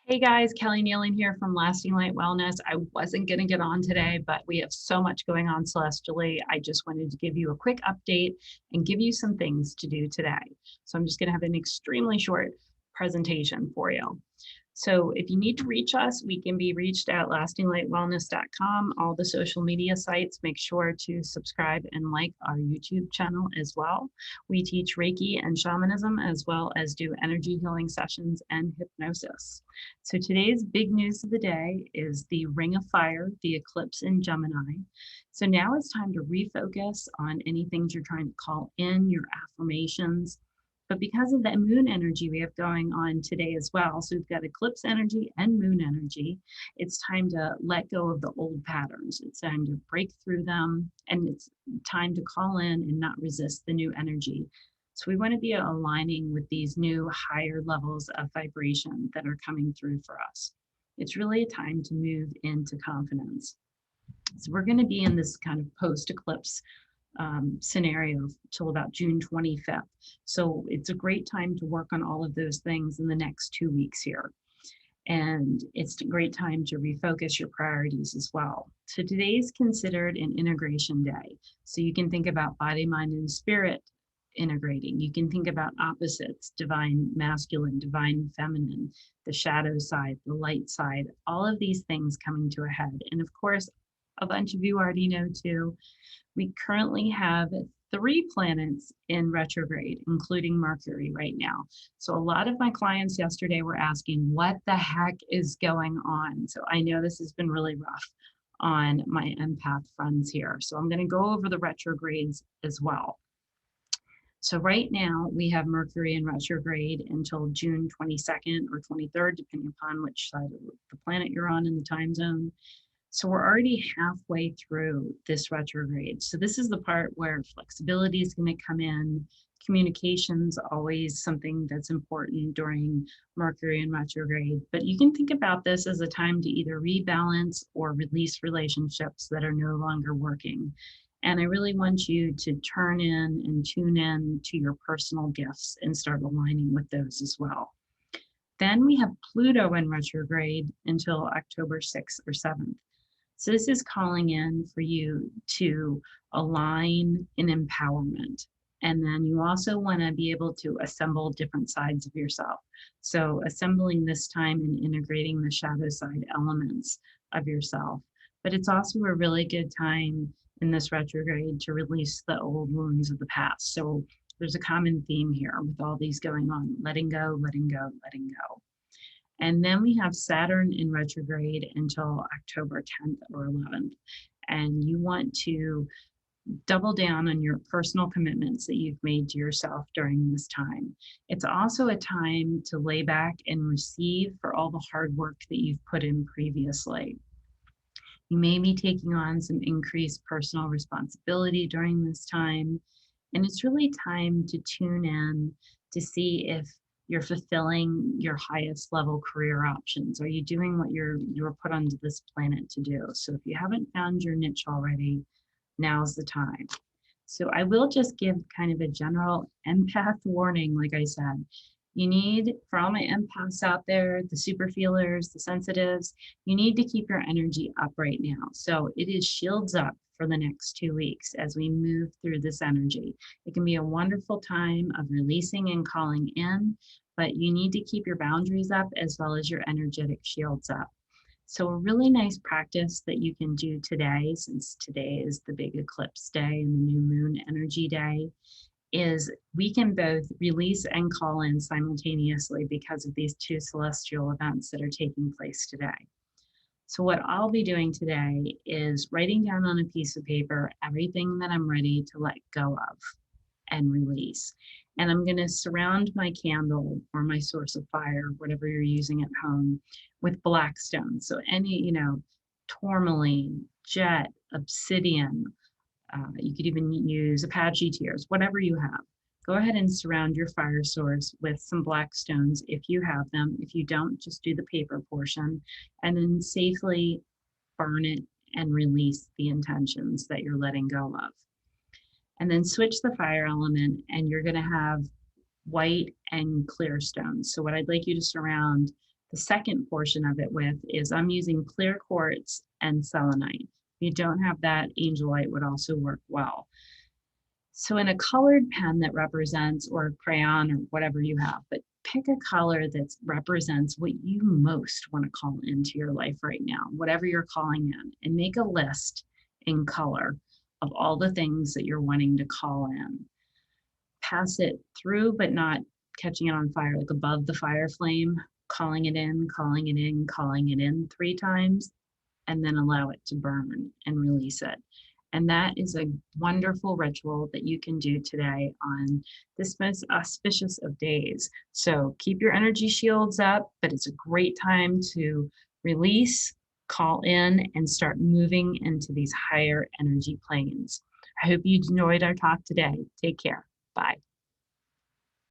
Hey guys, Kelly Nealing here from Lasting Light Wellness. I wasn't going to get on today, but we have so much going on celestially. I just wanted to give you a quick update and give you some things to do today. So I'm just going to have an extremely short presentation for you. So if you need to reach us, we can be reached at lastinglightwellness.com, all the social media sites. Make sure to subscribe and like our YouTube channel as well. We teach Reiki and shamanism, as well as do energy healing sessions and hypnosis. So today's big news of the day is the Ring of Fire, the eclipse in Gemini. So now it's time to refocus on any things you're trying to call in, your affirmations. But because of the moon energy we have going on today as well, so we've got eclipse energy and moon energy, it's time to let go of the old patterns. It's time to break through them, and it's time to call in and not resist the new energy. So we want to be aligning with these new higher levels of vibration that are coming through for us. It's really a time to move into confidence. So we're going to be in this kind of post-eclipse scenario till about June 25th. So it's a great time to work on all of those things in the next 2 weeks here. And it's a great time to refocus your priorities as well. So today is considered an integration day. So you can think about body, mind, and spirit integrating. You can think about opposites, divine masculine, divine feminine, the shadow side, the light side, all of these things coming to a head. And of course, a bunch of you already know too, we currently have 3 planets in retrograde, including Mercury right now. So a lot of my clients yesterday were asking, what the heck is going on? So I know this has been really rough on my empath friends here. So I'm going to go over the retrogrades as well. So right now we have Mercury in retrograde until June 22nd or 23rd, depending upon which side of the planet you're on in the time zone. So we're already halfway through this retrograde. So this is the part where flexibility is going to come in. Communication's always something that's important during Mercury and retrograde. But you can think about this as a time to either rebalance or release relationships that are no longer working. And I really want you to turn in and tune in to your personal gifts and start aligning with those as well. Then we have Pluto in retrograde until October 6th or 7th. So this is calling in for you to align in empowerment. And then you also want to be able to assemble different sides of yourself. So assembling this time and integrating the shadow side elements of yourself. But it's also a really good time in this retrograde to release the old wounds of the past. So there's a common theme here with all these going on, letting go, letting go, letting go. And then we have Saturn in retrograde until October 10th or 11th. And you want to double down on your personal commitments that you've made to yourself during this time. It's also a time to lay back and receive for all the hard work that you've put in previously. You may be taking on some increased personal responsibility during this time. And it's really time to tune in to see if you're fulfilling your highest level career options. Are you doing what you were put onto this planet to do? So if you haven't found your niche already, now's the time. So I will just give kind of a general empath warning, like I said. You need, for all my empaths out there, the super feelers, the sensitives, you need to keep your energy up right now. So it is shields up for the next 2 weeks as we move through this energy. It can be a wonderful time of releasing and calling in, but you need to keep your boundaries up as well as your energetic shields up. So a really nice practice that you can do today, since today is the big eclipse day and the new moon energy day, is we can both release and call in simultaneously because of these 2 celestial events that are taking place today. So what I'll be doing today is writing down on a piece of paper everything that I'm ready to let go of and release. And I'm going to surround my candle or my source of fire, whatever you're using at home, with black stones. So any, tourmaline, jet, obsidian, you could even use Apache tears, whatever you have. Go ahead and surround your fire source with some black stones if you have them. If you don't, just do the paper portion and then safely burn it and release the intentions that you're letting go of. And then switch the fire element, and you're going to have white and clear stones. So what I'd like you to surround The second portion of it with is I'm using clear quartz and selenite. If you don't have that, angelite would also work well. So in a colored pen that represents, or a crayon or whatever you have, but pick a color that represents what you most want to call into your life right now, whatever you're calling in, and make a list in color of all the things that you're wanting to call in. Pass it through, but not catching it on fire, like above the fire flame, calling it in, calling it in, calling it in 3 times, and then allow it to burn and release it. And that is a wonderful ritual that you can do today on this most auspicious of days. So keep your energy shields up, but it's a great time to release, call in, and start moving into these higher energy planes. I hope you enjoyed our talk today. Take care. Bye.